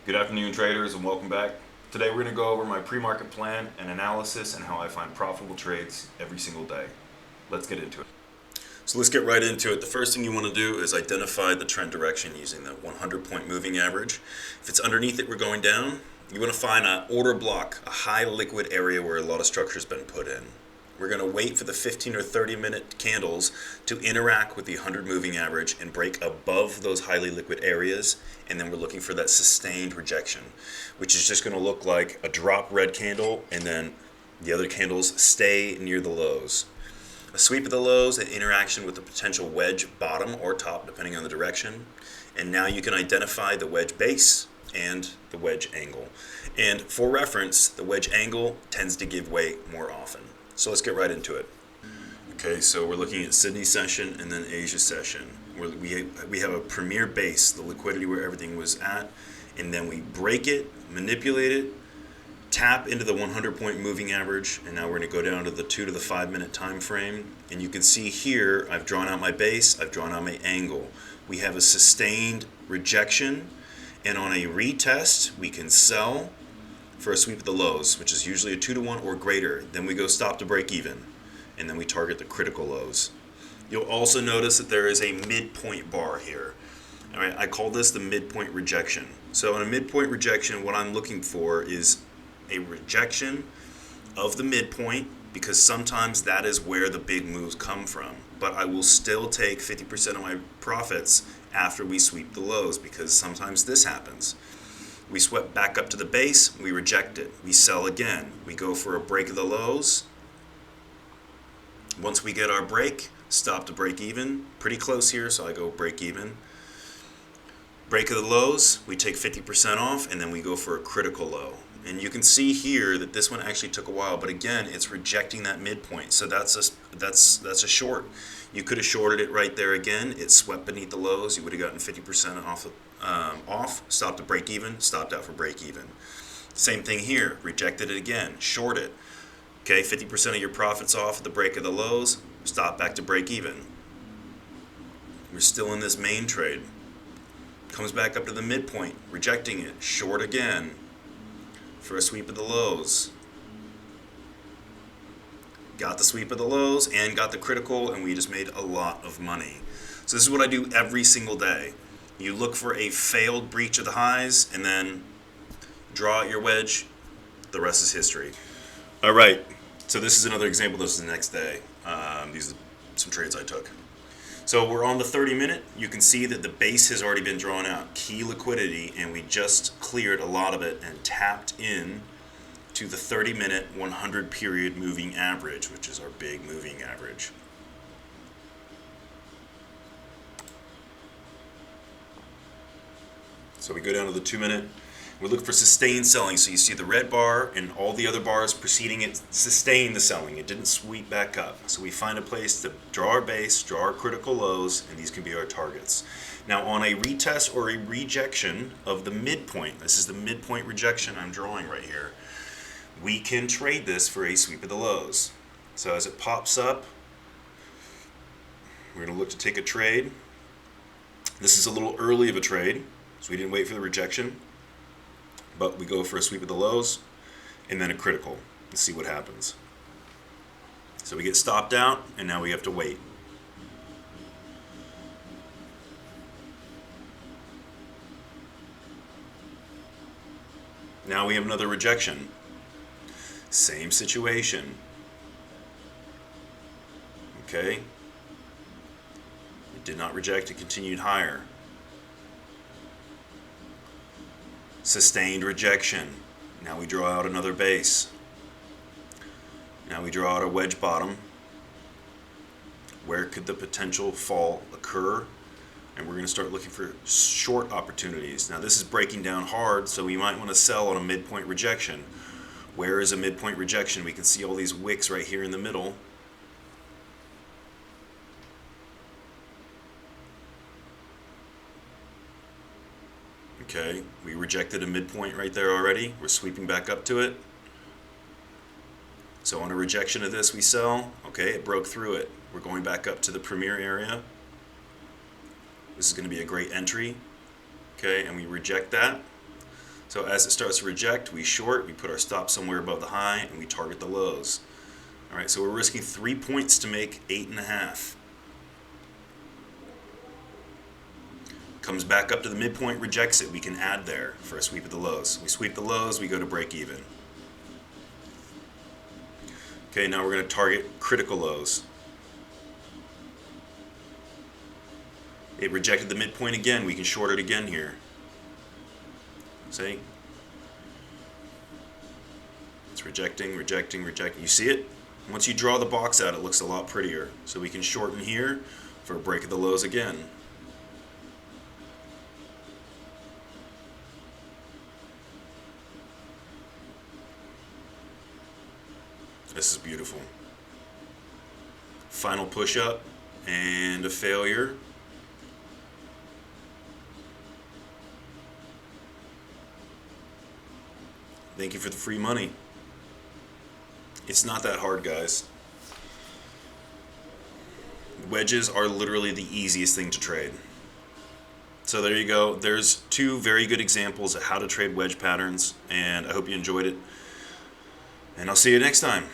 Good afternoon, traders, and welcome back. Today we're going to go over my pre-market plan and analysis and how I find profitable trades every single day. Let's get into it. So let's get right into it. The first thing you want to do is identify the trend direction using the 100-point moving average. If it's underneath it, we're going down. You want to find an order block, a high liquid area where a lot of structure has been put in. We're going to wait for the 15 or 30 minute candles to interact with the 100 moving average and break above those highly liquid areas, and then we're looking for that sustained rejection, which is just going to look like a drop red candle and then the other candles stay near the lows. A sweep of the lows and interaction with the potential wedge bottom or top depending on the direction, and now you can identify the wedge base and the wedge angle. And for reference, the wedge angle tends to give way more often. So let's get right into it. Okay, so we're looking at Sydney session and then Asia session. We have a premier base, the liquidity where everything was at, and then we break it, manipulate it, tap into the 100-point moving average, and now we're going to go down to the 2 to the 5 minute time frame. And you can see here, I've drawn out my base, I've drawn out my angle. We have a sustained rejection, and on a retest, we can sell for a sweep of the lows, which is usually a 2 to 1 or greater. Then we go stop to break even, and then we target the critical lows. You'll also notice that there is a midpoint bar here. All right, I call this the midpoint rejection. So in a midpoint rejection, what I'm looking for is a rejection of the midpoint, because sometimes that is where the big moves come from. But I will still take 50% of my profits after we sweep the lows, because sometimes this happens. We swept back up to the base, we reject it. We sell again. We go for a break of the lows. Once we get our break, stop to break even. Pretty close here, so I go break even. Break of the lows, we take 50% off, and then we go for a critical low. And you can see here that this one actually took a while, but again, it's rejecting that midpoint. So that's a short. You could have shorted it right there again. It swept beneath the lows. You would have gotten 50% off, stopped to break even, stopped out for break even. Same thing here. Rejected it again. Short it. Okay, 50% of your profits off at the break of the lows. Stop back to break even. We're still in this main trade. Comes back up to the midpoint, rejecting it. Short again for a sweep of the lows. Got the sweep of the lows and got the critical, and we just made a lot of money. So this is what I do every single day. You look for a failed breach of the highs and then draw out your wedge. The rest is history. All right, so this is another example. This is the next day. These are some trades I took. So we're on the 30 minute. You can see that the base has already been drawn out. Key liquidity, and we just cleared a lot of it and tapped in to the 30 minute 100 period moving average, which is our big moving average. So we go down to the 2 minute. We look for sustained selling. So you see the red bar and all the other bars preceding it sustain the selling. It didn't sweep back up. So we find a place to draw our base, draw our critical lows, and these can be our targets. Now on a retest or a rejection of the midpoint, this is the midpoint rejection I'm drawing right here, we can trade this for a sweep of the lows. So as it pops up, we're going to look to take a trade. This is a little early of a trade, so we didn't wait for the rejection. But we go for a sweep of the lows and then a critical and see what happens. So we get stopped out, and now we have to wait. Now we have another rejection. Same situation. Okay. It did not reject, it continued higher. Sustained rejection. Now we draw out another base. Now we draw out a wedge bottom. Where could the potential fall occur? And we're going to start looking for short opportunities. Now this is breaking down hard, so we might want to sell on a midpoint rejection. Where is a midpoint rejection? We can see all these wicks right here in the middle. Okay, we rejected a midpoint right there already. We're sweeping back up to it. So on a rejection of this, we sell. Okay, it broke through it. We're going back up to the premier area. This is going to be a great entry. Okay, and we reject that. So as it starts to reject, we short, we put our stop somewhere above the high, and we target the lows. All right, so we're risking 3 points to make 8.5. Comes back up to the midpoint, rejects it. We can add there for a sweep of the lows. We sweep the lows, we go to break even. Okay, now we're going to target critical lows. It rejected the midpoint again. We can short it again here. See? It's rejecting, rejecting, rejecting. You see it? Once you draw the box out, it looks a lot prettier. So we can shorten here for a break of the lows again. This is beautiful. Final push up and a failure. Thank you for the free money. It's not that hard, guys. Wedges are literally the easiest thing to trade. So there you go. There's two very good examples of how to trade wedge patterns, and I hope you enjoyed it. And I'll see you next time.